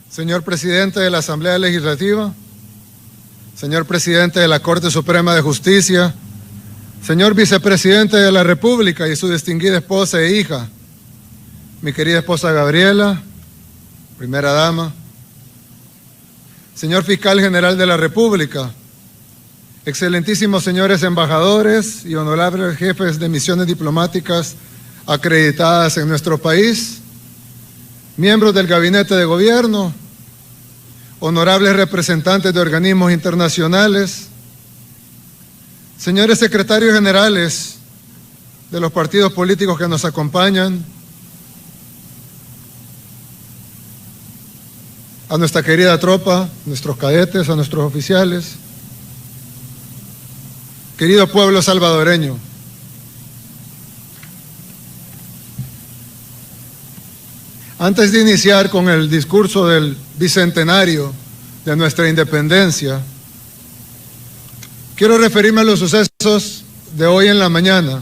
Señor presidente de la Asamblea Legislativa, señor presidente de la Corte Suprema de Justicia, señor vicepresidente de la República y su distinguida esposa e hija, mi querida esposa Gabriela, primera dama, señor fiscal general de la República, excelentísimos señores embajadores y honorables jefes de misiones diplomáticas acreditadas en nuestro país, miembros del gabinete de gobierno, honorables representantes de organismos internacionales, señores secretarios generales de los partidos políticos que nos acompañan, a nuestra querida tropa, nuestros cadetes, a nuestros oficiales, querido pueblo salvadoreño, antes de iniciar con el discurso del bicentenario de nuestra independencia, quiero referirme a los sucesos de hoy en la mañana,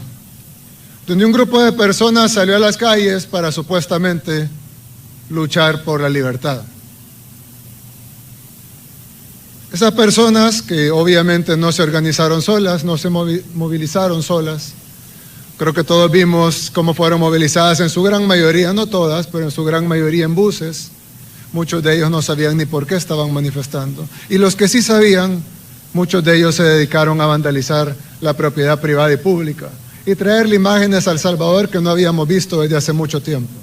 donde un grupo de personas salió a las calles para supuestamente luchar por la libertad. Esas personas que obviamente no se organizaron solas, no se movilizaron solas. Creo que todos vimos cómo fueron movilizadas en su gran mayoría, no todas, pero en su gran mayoría en buses. Muchos de ellos no sabían ni por qué estaban manifestando. Y los que sí sabían, muchos de ellos se dedicaron a vandalizar la propiedad privada y pública y traerle imágenes al Salvador que no habíamos visto desde hace mucho tiempo.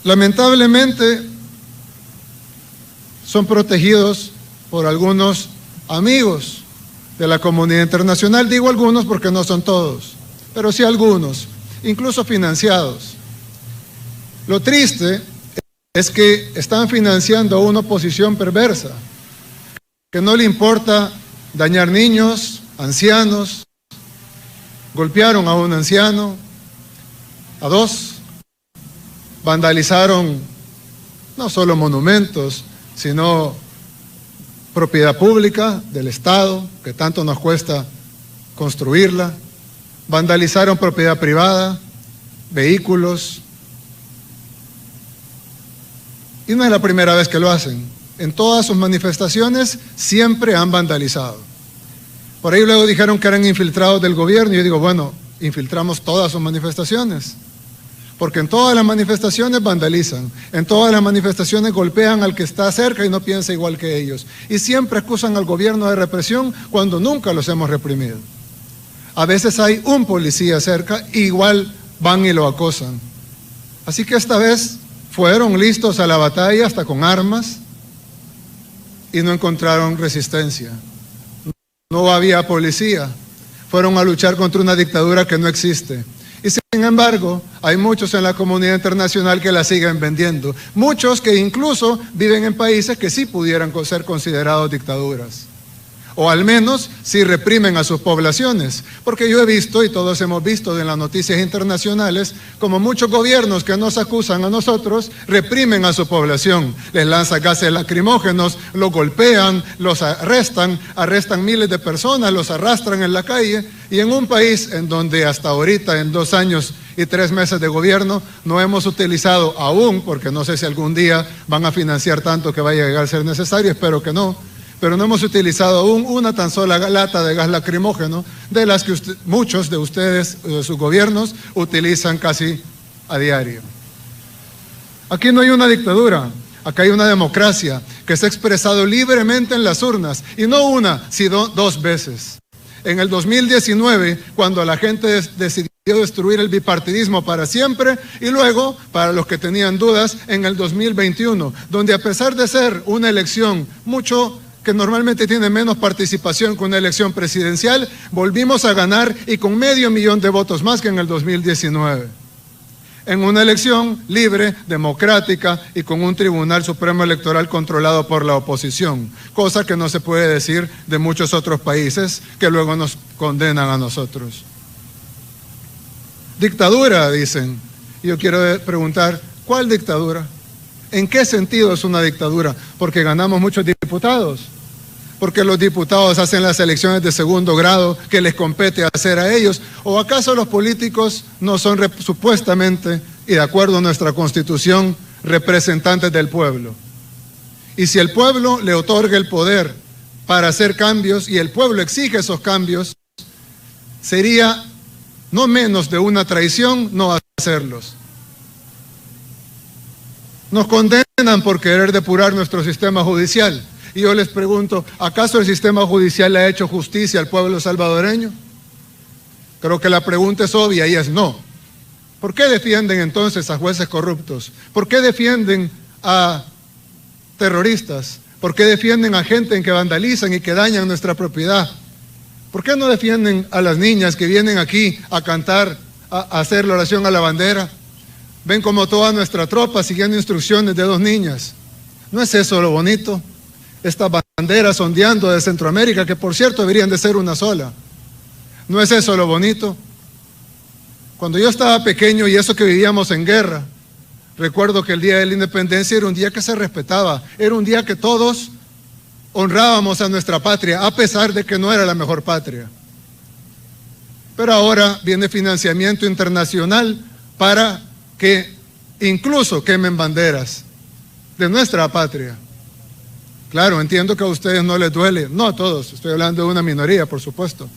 Lamentablemente, son protegidos por algunos amigos de la comunidad internacional. Digo algunos porque no son todos, pero sí algunos, incluso financiados. Lo triste es que están financiando a una oposición perversa, que no le importa dañar niños, ancianos. Golpearon a un anciano, a dos, vandalizaron no solo monumentos, sino propiedad pública del Estado, que tanto nos cuesta construirla, vandalizaron propiedad privada, vehículos, y no es la primera vez que lo hacen. En todas sus manifestaciones siempre han vandalizado. Por ahí luego dijeron que eran infiltrados del gobierno, y yo digo, bueno, infiltramos todas sus manifestaciones, porque en todas las manifestaciones vandalizan, en todas las manifestaciones golpean al que está cerca y no piensa igual que ellos. Y siempre acusan al gobierno de represión cuando nunca los hemos reprimido. A veces hay un policía cerca, igual van y lo acosan. Así que esta vez fueron listos a la batalla hasta con armas y no encontraron resistencia. No había policía, fueron a luchar contra una dictadura que no existe. Y sin embargo, hay muchos en la comunidad internacional que la siguen vendiendo. Muchos que incluso viven en países que sí pudieran ser considerados dictaduras. O al menos sí reprimen a sus poblaciones. Porque yo he visto, y todos hemos visto en las noticias internacionales, como muchos gobiernos que nos acusan a nosotros, reprimen a su población. Les lanzan gases lacrimógenos, los golpean, los arrestan miles de personas, los arrastran en la calle. Y en un país en donde hasta ahorita, en 2 años y 3 meses de gobierno, no hemos utilizado aún, porque no sé si algún día van a financiar tanto que vaya a llegar a ser necesario, espero que no, pero no hemos utilizado aún una tan sola lata de gas lacrimógeno de las que muchos de ustedes, de sus gobiernos, utilizan casi a diario. Aquí no hay una dictadura, acá hay una democracia que se ha expresado libremente en las urnas, y no una, sino 2 veces. En el 2019, cuando la gente decidió destruir el bipartidismo para siempre, y luego, para los que tenían dudas, en el 2021, donde a pesar de ser una elección que normalmente tiene menos participación que una elección presidencial, volvimos a ganar y con 500,000 de votos más que en el 2019. En una elección libre, democrática y con un Tribunal Supremo Electoral controlado por la oposición, cosa que no se puede decir de muchos otros países que luego nos condenan a nosotros. Dictadura, dicen. Y yo quiero preguntar, ¿cuál dictadura? ¿En qué sentido es una dictadura? Porque ganamos muchos diputados, porque los diputados hacen las elecciones de segundo grado que les compete hacer a ellos, o acaso los políticos no son supuestamente y de acuerdo a nuestra Constitución, representantes del pueblo. Y si el pueblo le otorga el poder para hacer cambios y el pueblo exige esos cambios, sería no menos de una traición no hacerlos. Nos condenan por querer depurar nuestro sistema judicial. Y yo les pregunto, ¿acaso el sistema judicial le ha hecho justicia al pueblo salvadoreño? Creo que la pregunta es obvia y es no. ¿Por qué defienden entonces a jueces corruptos? ¿Por qué defienden a terroristas? ¿Por qué defienden a gente que vandalizan y que dañan nuestra propiedad? ¿Por qué no defienden a las niñas que vienen aquí a cantar, a hacer la oración a la bandera? Ven como toda nuestra tropa siguiendo instrucciones de 2 niñas. ¿No es eso lo bonito? Estas banderas ondeando de Centroamérica, que por cierto deberían de ser una sola. ¿No es eso lo bonito? Cuando yo estaba pequeño y eso que vivíamos en guerra, recuerdo que el Día de la Independencia era un día que se respetaba, era un día que todos honrábamos a nuestra patria, a pesar de que no era la mejor patria. Pero ahora viene financiamiento internacional para que incluso quemen banderas de nuestra patria. Claro, entiendo que a ustedes no les duele, no a todos, estoy hablando de una minoría, por supuesto,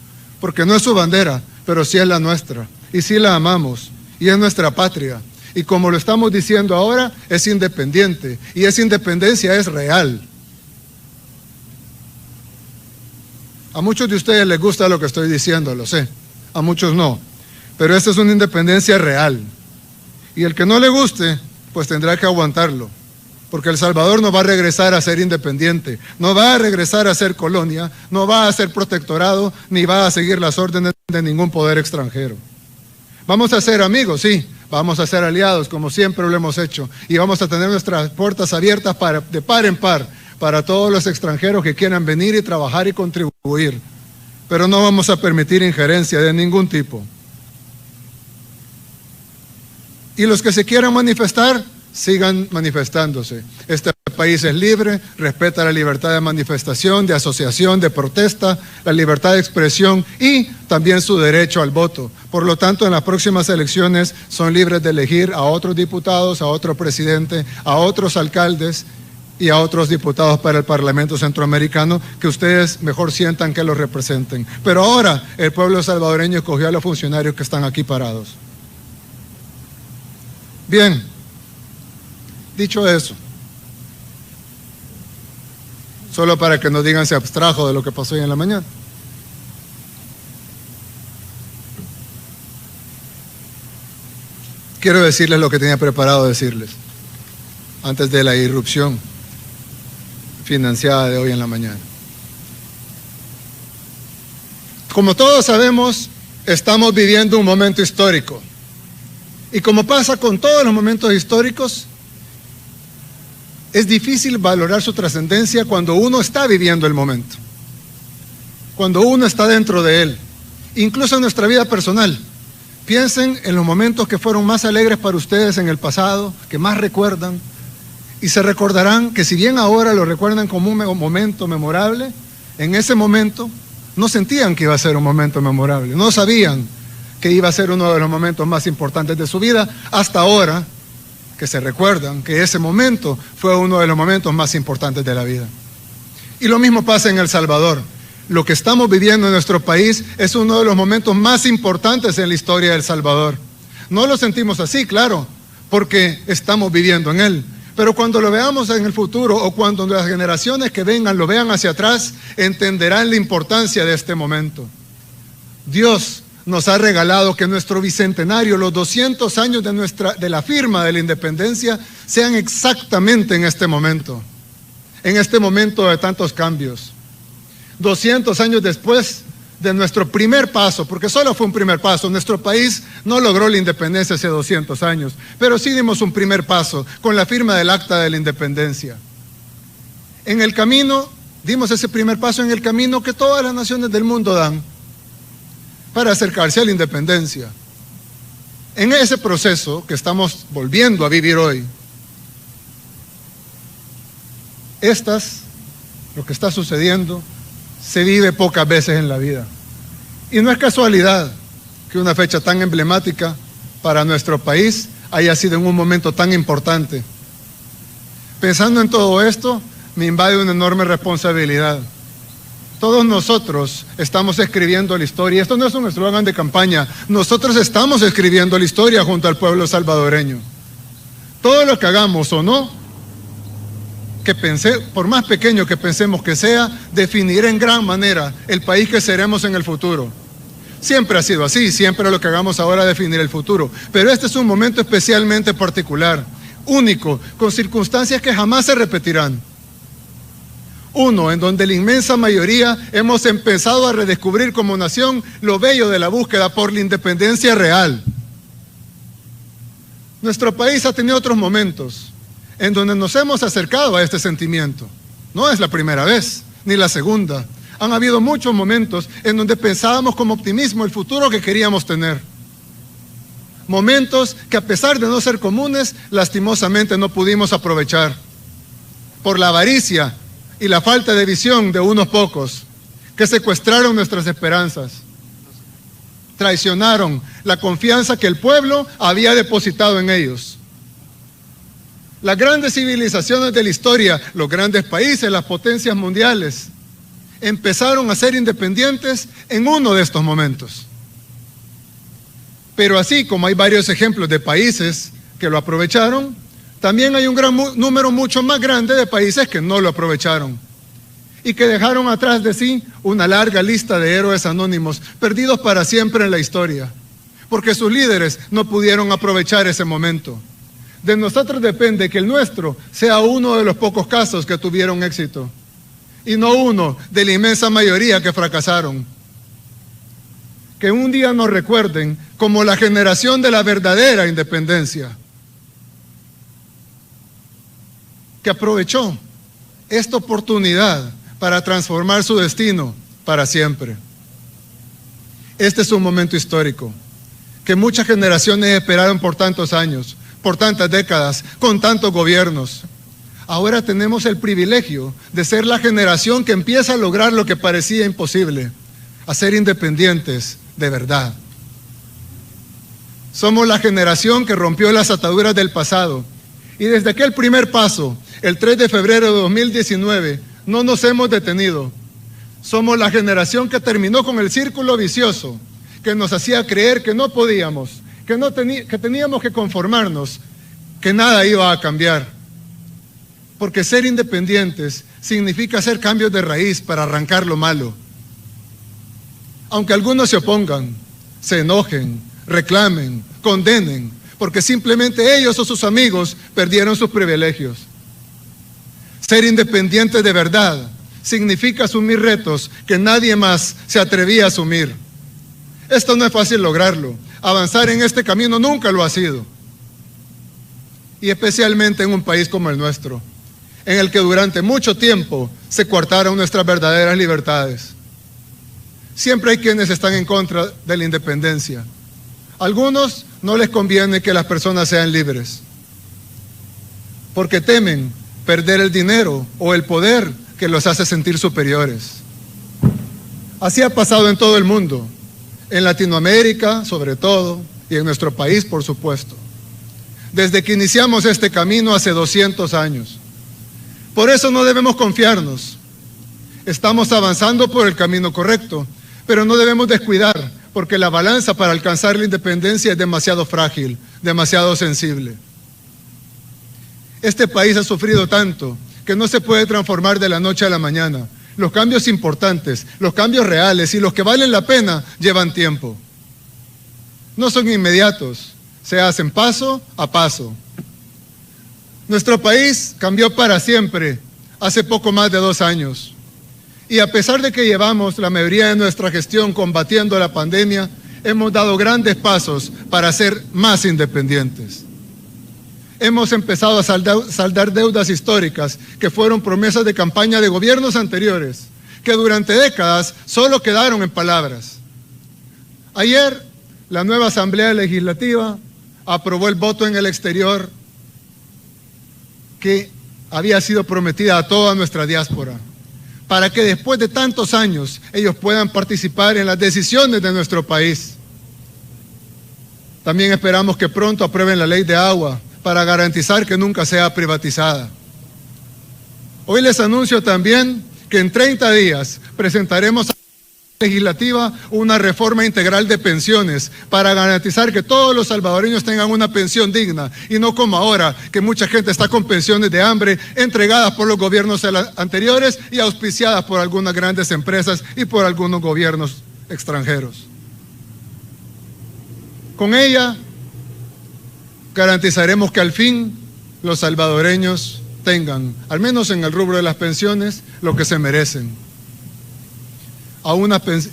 porque no es su bandera, pero sí es la nuestra, y sí la amamos, y es nuestra patria. Y como lo estamos diciendo ahora, es independiente, y esa independencia es real. A muchos de ustedes les gusta lo que estoy diciendo, lo sé, a muchos no, pero esta es una independencia real. Y el que no le guste, pues tendrá que aguantarlo, porque El Salvador no va a regresar a ser independiente, no va a regresar a ser colonia, no va a ser protectorado, ni va a seguir las órdenes de ningún poder extranjero. Vamos a ser amigos, sí, vamos a ser aliados, como siempre lo hemos hecho, y vamos a tener nuestras puertas abiertas de par en par para todos los extranjeros que quieran venir y trabajar y contribuir, pero no vamos a permitir injerencia de ningún tipo. Y los que se quieran manifestar, sigan manifestándose. Este país es libre, respeta la libertad de manifestación, de asociación, de protesta, la libertad de expresión y también su derecho al voto. Por lo tanto, en las próximas elecciones son libres de elegir a otros diputados, a otro presidente, a otros alcaldes y a otros diputados para el Parlamento Centroamericano que ustedes mejor sientan que los representen. Pero ahora el pueblo salvadoreño escogió a los funcionarios que están aquí parados. Bien, dicho eso, solo para que no digan se abstrajo de lo que pasó hoy en la mañana. Quiero decirles lo que tenía preparado decirles antes de la irrupción financiada de hoy en la mañana. Como todos sabemos, estamos viviendo un momento histórico. Y como pasa con todos los momentos históricos, es difícil valorar su trascendencia cuando uno está viviendo el momento, cuando uno está dentro de él, incluso en nuestra vida personal. Piensen en los momentos que fueron más alegres para ustedes en el pasado, que más recuerdan, y se recordarán que si bien ahora lo recuerdan como un momento memorable, en ese momento no sentían que iba a ser un momento memorable, no sabían que iba a ser uno de los momentos más importantes de su vida, hasta ahora que se recuerdan que ese momento fue uno de los momentos más importantes de la vida. Y lo mismo pasa en El Salvador. Lo que estamos viviendo en nuestro país es uno de los momentos más importantes en la historia de El Salvador. No lo sentimos así, claro, porque estamos viviendo en él. Pero cuando lo veamos en el futuro o cuando las generaciones que vengan lo vean hacia atrás, entenderán la importancia de este momento. Dios nos ha regalado que nuestro bicentenario, los 200 años de la firma de la independencia, sean exactamente en este momento de tantos cambios. 200 años después de nuestro primer paso, porque solo fue un primer paso, nuestro país no logró la independencia hace 200 años, pero sí dimos un primer paso con la firma del Acta de la Independencia. En el camino, dimos ese primer paso en el camino que todas las naciones del mundo dan para acercarse a la independencia. En ese proceso que estamos volviendo a vivir hoy, lo que está sucediendo, se vive pocas veces en la vida. Y no es casualidad que una fecha tan emblemática para nuestro país haya sido en un momento tan importante. Pensando en todo esto, me invade una enorme responsabilidad. Todos nosotros estamos escribiendo la historia. Esto no es un eslogan de campaña. Nosotros estamos escribiendo la historia junto al pueblo salvadoreño. Todo lo que hagamos o no, por más pequeño que pensemos que sea, definirá en gran manera el país que seremos en el futuro. Siempre ha sido así, siempre lo que hagamos ahora definirá el futuro. Pero este es un momento especialmente particular, único, con circunstancias que jamás se repetirán. Uno, en donde la inmensa mayoría hemos empezado a redescubrir como nación lo bello de la búsqueda por la independencia real. Nuestro país ha tenido otros momentos en donde nos hemos acercado a este sentimiento. No es la primera vez, ni la segunda. Han habido muchos momentos en donde pensábamos con optimismo el futuro que queríamos tener. Momentos que, a pesar de no ser comunes, lastimosamente no pudimos aprovechar por la avaricia y la falta de visión de unos pocos que secuestraron nuestras esperanzas, traicionaron la confianza que el pueblo había depositado en ellos. Las grandes civilizaciones de la historia, los grandes países, las potencias mundiales, empezaron a ser independientes en uno de estos momentos. Pero así como hay varios ejemplos de países que lo aprovecharon, también hay un gran número mucho más grande de países que no lo aprovecharon y que dejaron atrás de sí una larga lista de héroes anónimos perdidos para siempre en la historia, porque sus líderes no pudieron aprovechar ese momento. De nosotros depende que el nuestro sea uno de los pocos casos que tuvieron éxito y no uno de la inmensa mayoría que fracasaron. Que un día nos recuerden como la generación de la verdadera independencia, que aprovechó esta oportunidad para transformar su destino para siempre. Este es un momento histórico que muchas generaciones esperaron por tantos años, por tantas décadas, con tantos gobiernos. Ahora tenemos el privilegio de ser la generación que empieza a lograr lo que parecía imposible, a ser independientes de verdad. Somos la generación que rompió las ataduras del pasado y desde aquel primer paso, el 3 de febrero de 2019, no nos hemos detenido. Somos la generación que terminó con el círculo vicioso que nos hacía creer que no podíamos, que teníamos que conformarnos, que nada iba a cambiar. Porque ser independientes significa hacer cambios de raíz para arrancar lo malo. Aunque algunos se opongan, se enojen, reclamen, condenen, porque simplemente ellos o sus amigos perdieron sus privilegios. Ser independiente de verdad significa asumir retos que nadie más se atrevía a asumir. Esto no es fácil lograrlo. Avanzar en este camino nunca lo ha sido. Y especialmente en un país como el nuestro, en el que durante mucho tiempo se coartaron nuestras verdaderas libertades. Siempre hay quienes están en contra de la independencia. A algunos no les conviene que las personas sean libres, porque temen perder el dinero o el poder que los hace sentir superiores. Así ha pasado en todo el mundo, en Latinoamérica sobre todo, y en nuestro país por supuesto, desde que iniciamos este camino hace 200 años. Por eso no debemos confiarnos. Estamos avanzando por el camino correcto, pero no debemos descuidar, porque la balanza para alcanzar la independencia es demasiado frágil, demasiado sensible. Este país ha sufrido tanto que no se puede transformar de la noche a la mañana. Los cambios importantes, los cambios reales y los que valen la pena llevan tiempo. No son inmediatos, se hacen paso a paso. Nuestro país cambió para siempre hace poco más de 2 años. Y a pesar de que llevamos la mayoría de nuestra gestión combatiendo la pandemia, hemos dado grandes pasos para ser más independientes. Hemos empezado a saldar deudas históricas que fueron promesas de campaña de gobiernos anteriores, que durante décadas solo quedaron en palabras. Ayer, la nueva Asamblea Legislativa aprobó el voto en el exterior que había sido prometida a toda nuestra diáspora, para que después de tantos años ellos puedan participar en las decisiones de nuestro país. También esperamos que pronto aprueben la ley de agua para garantizar que nunca sea privatizada. Hoy les anuncio también que en 30 días presentaremos a la legislativa una reforma integral de pensiones para garantizar que todos los salvadoreños tengan una pensión digna y no como ahora, que mucha gente está con pensiones de hambre entregadas por los gobiernos anteriores y auspiciadas por algunas grandes empresas y por algunos gobiernos extranjeros. Con ella garantizaremos que al fin los salvadoreños tengan, al menos en el rubro de las pensiones, lo que se merecen.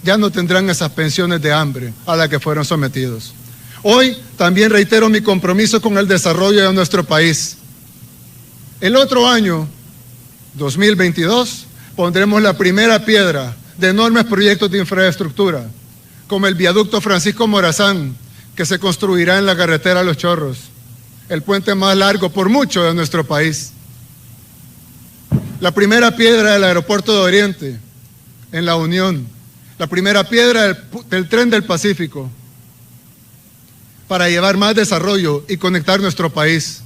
Ya no tendrán esas pensiones de hambre a las que fueron sometidos. Hoy también reitero mi compromiso con el desarrollo de nuestro país. El otro año, 2022, pondremos la primera piedra de enormes proyectos de infraestructura, como el viaducto Francisco Morazán, que se construirá en la carretera Los Chorros, el puente más largo por mucho de nuestro país. La primera piedra del aeropuerto de Oriente, en La Unión, la primera piedra del tren del Pacífico, para llevar más desarrollo y conectar nuestro país.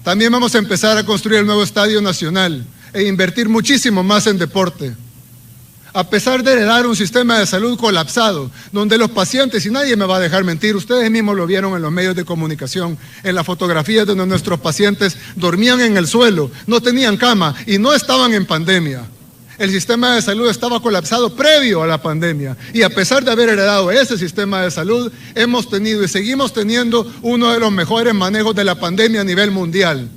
También vamos a empezar a construir el nuevo Estadio Nacional e invertir muchísimo más en deporte. A pesar de heredar un sistema de salud colapsado, donde los pacientes, y nadie me va a dejar mentir, ustedes mismos lo vieron en los medios de comunicación, en las fotografías donde nuestros pacientes dormían en el suelo, no tenían cama y no estaban en pandemia. El sistema de salud estaba colapsado previo a la pandemia y a pesar de haber heredado ese sistema de salud, hemos tenido y seguimos teniendo uno de los mejores manejos de la pandemia a nivel mundial.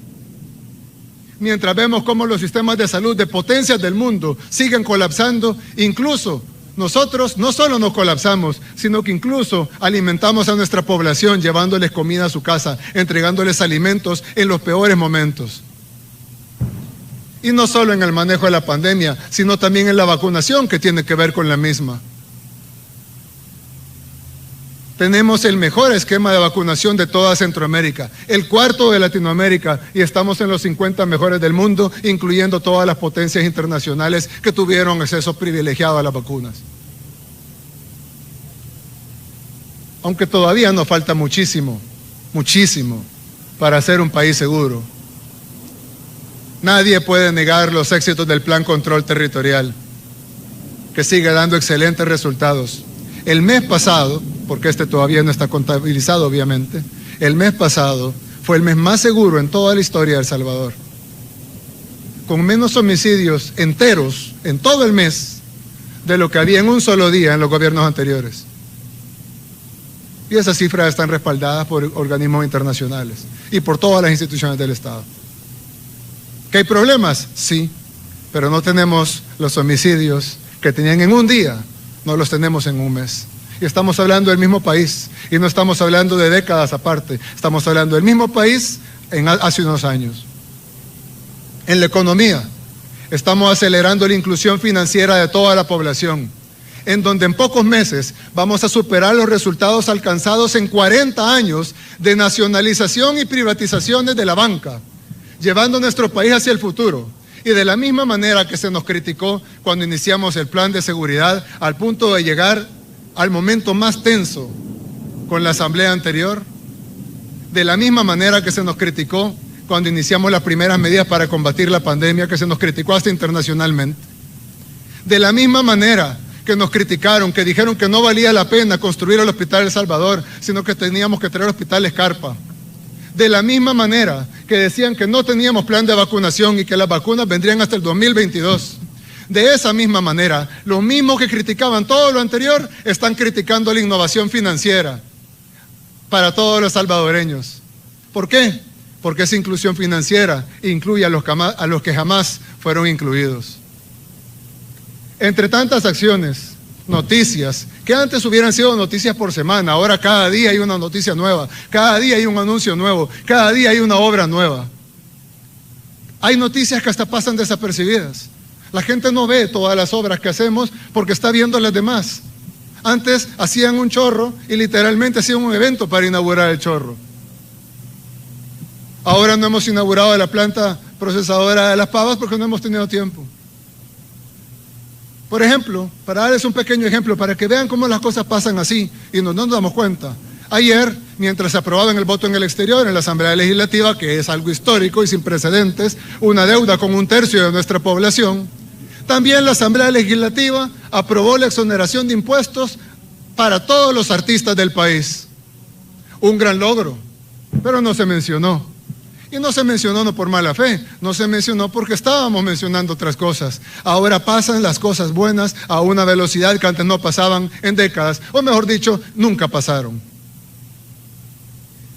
Mientras vemos cómo los sistemas de salud de potencias del mundo siguen colapsando, incluso nosotros no solo nos colapsamos, sino que incluso alimentamos a nuestra población llevándoles comida a su casa, entregándoles alimentos en los peores momentos. Y no solo en el manejo de la pandemia, sino también en la vacunación que tiene que ver con la misma. Tenemos el mejor esquema de vacunación de toda Centroamérica, el cuarto de Latinoamérica, y estamos en los 50 mejores del mundo, incluyendo todas las potencias internacionales que tuvieron acceso privilegiado a las vacunas. Aunque todavía nos falta muchísimo, muchísimo, para ser un país seguro. Nadie puede negar los éxitos del Plan Control Territorial, que sigue dando excelentes resultados. El mes pasado, porque este todavía no está contabilizado obviamente, el mes pasado fue el mes más seguro en toda la historia de El Salvador, con menos homicidios enteros en todo el mes de lo que había en un solo día en los gobiernos anteriores. Y esas cifras están respaldadas por organismos internacionales y por todas las instituciones del Estado. ¿Que hay problemas? Sí, pero no tenemos los homicidios que tenían en un día, no los tenemos en un mes. Y estamos hablando del mismo país, y no estamos hablando de décadas aparte, estamos hablando del mismo país hace unos años. En la economía, estamos acelerando la inclusión financiera de toda la población, en donde en pocos meses vamos a superar los resultados alcanzados en 40 años de nacionalización y privatizaciones de la banca, llevando nuestro país hacia el futuro. Y de la misma manera que se nos criticó cuando iniciamos el plan de seguridad, al punto de llegar al momento más tenso con la asamblea anterior, de la misma manera que se nos criticó cuando iniciamos las primeras medidas para combatir la pandemia, que se nos criticó hasta internacionalmente, de la misma manera que nos criticaron, que dijeron que no valía la pena construir el Hospital El Salvador, sino que teníamos que traer el Hospital Escarpa. De la misma manera que decían que no teníamos plan de vacunación y que las vacunas vendrían hasta el 2022. De esa misma manera, los mismos que criticaban todo lo anterior están criticando la innovación financiera para todos los salvadoreños. ¿Por qué? Porque esa inclusión financiera incluye a los que jamás fueron incluidos. Entre tantas acciones, noticias, que antes hubieran sido noticias por semana, ahora cada día hay una noticia nueva, cada día hay un anuncio nuevo, cada día hay una obra nueva. Hay noticias que hasta pasan desapercibidas. La gente no ve todas las obras que hacemos porque está viendo las demás. Antes hacían un chorro y literalmente hacían un evento para inaugurar el chorro. Ahora no hemos inaugurado la planta procesadora de las pavas porque no hemos tenido tiempo. Por ejemplo, para darles un pequeño ejemplo, para que vean cómo las cosas pasan así y no nos damos cuenta, Ayer, mientras se aprobaba en el voto en el exterior, en la Asamblea Legislativa, que es algo histórico y sin precedentes, una deuda con 1/3 de nuestra población, también la Asamblea Legislativa aprobó la exoneración de impuestos para todos los artistas del país. Un gran logro, pero no se mencionó. Y no se mencionó no por mala fe, no se mencionó porque estábamos mencionando otras cosas. Ahora pasan las cosas buenas a una velocidad que antes no pasaban en décadas, o mejor dicho, nunca pasaron.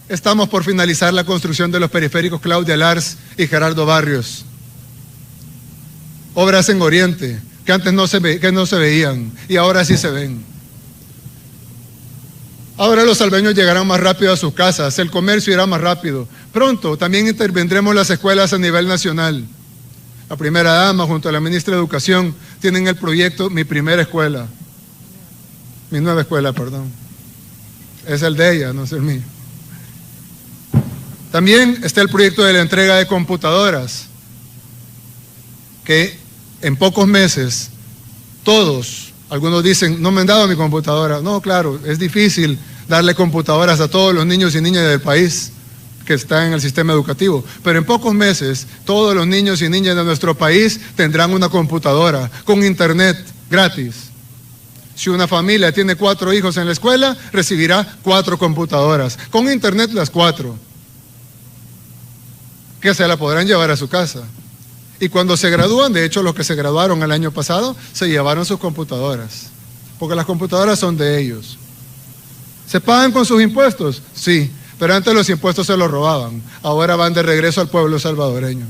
Estamos por finalizar la construcción de los periféricos Claudia Lars y Gerardo Barrios. Obras en Oriente, que antes no se veían y ahora sí se ven. Ahora los salveños llegarán más rápido a sus casas, el comercio irá más rápido. Pronto también intervendremos las escuelas a nivel nacional. La primera dama junto a la ministra de Educación tienen el proyecto Mi Nueva Escuela, perdón. Es el de ella, no es el mío. También está el proyecto de la entrega de computadoras, que en pocos meses todos, algunos dicen, no me han dado mi computadora. No, claro, es difícil darle computadoras a todos los niños y niñas del país que están en el sistema educativo, pero en pocos meses todos los niños y niñas de nuestro país tendrán una computadora con internet gratis. Si una familia tiene 4 hijos en la escuela, recibirá 4 computadoras, con internet las 4, que se la podrán llevar a su casa. Y cuando se gradúan, de hecho los que se graduaron el año pasado, se llevaron sus computadoras, porque las computadoras son de ellos. ¿Se pagan con sus impuestos? Sí, pero antes los impuestos se los robaban, ahora van de regreso al pueblo salvadoreño.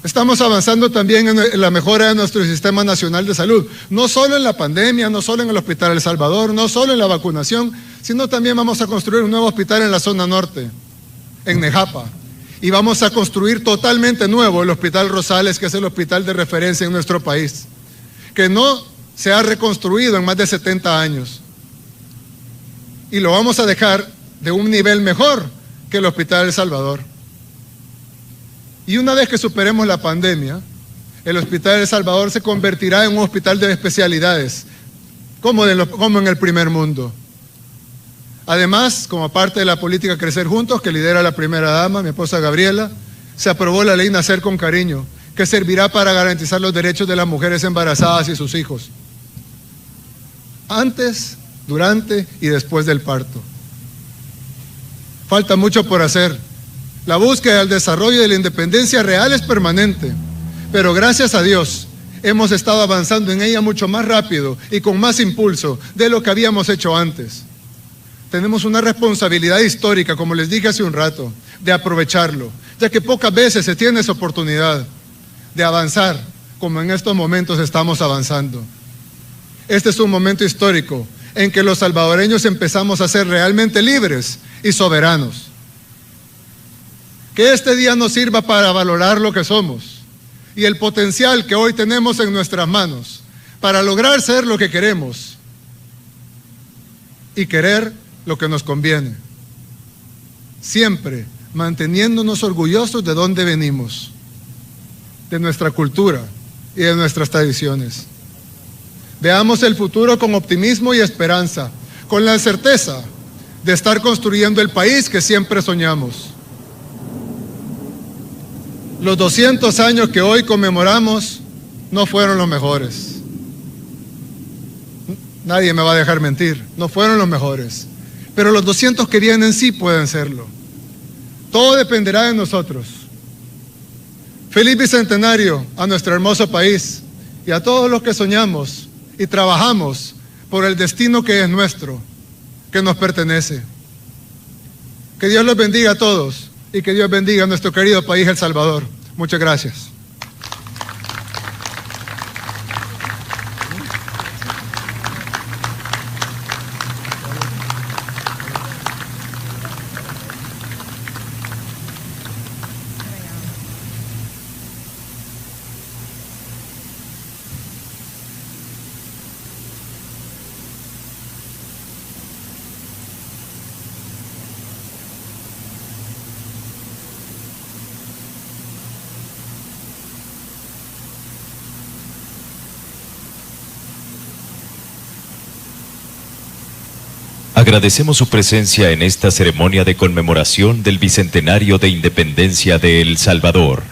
Estamos avanzando también en la mejora de nuestro sistema nacional de salud, no solo en la pandemia, no solo en el Hospital El Salvador, no solo en la vacunación, sino también vamos a construir un nuevo hospital en la zona norte, en Nejapa. Y vamos a construir totalmente nuevo el Hospital Rosales, que es el hospital de referencia en nuestro país, que no se ha reconstruido en más de 70 años. Y lo vamos a dejar de un nivel mejor que el Hospital El Salvador. Y una vez que superemos la pandemia, el Hospital El Salvador se convertirá en un hospital de especialidades, como en el primer mundo. Además, como parte de la política Crecer Juntos, que lidera la primera dama, mi esposa Gabriela, se aprobó la ley Nacer con Cariño, que servirá para garantizar los derechos de las mujeres embarazadas y sus hijos, antes, durante y después del parto. Falta mucho por hacer. La búsqueda del desarrollo y de la independencia real es permanente, pero gracias a Dios hemos estado avanzando en ella mucho más rápido y con más impulso de lo que habíamos hecho antes. Tenemos una responsabilidad histórica, como les dije hace un rato, de aprovecharlo, ya que pocas veces se tiene esa oportunidad de avanzar como en estos momentos estamos avanzando. Este es un momento histórico en que los salvadoreños empezamos a ser realmente libres y soberanos. Que este día nos sirva para valorar lo que somos y el potencial que hoy tenemos en nuestras manos para lograr ser lo que queremos y querer lo que nos conviene, siempre manteniéndonos orgullosos de dónde venimos, de nuestra cultura y de nuestras tradiciones. Veamos el futuro con optimismo y esperanza, con la certeza de estar construyendo el país que siempre soñamos. Los 200 años que hoy conmemoramos no fueron los mejores. Nadie me va a dejar mentir, no fueron los mejores. Pero los 200 que vienen sí pueden serlo. Todo dependerá de nosotros. Feliz bicentenario a nuestro hermoso país y a todos los que soñamos y trabajamos por el destino que es nuestro, que nos pertenece. Que Dios los bendiga a todos y que Dios bendiga a nuestro querido país, El Salvador. Muchas gracias. Agradecemos su presencia en esta ceremonia de conmemoración del Bicentenario de Independencia de El Salvador.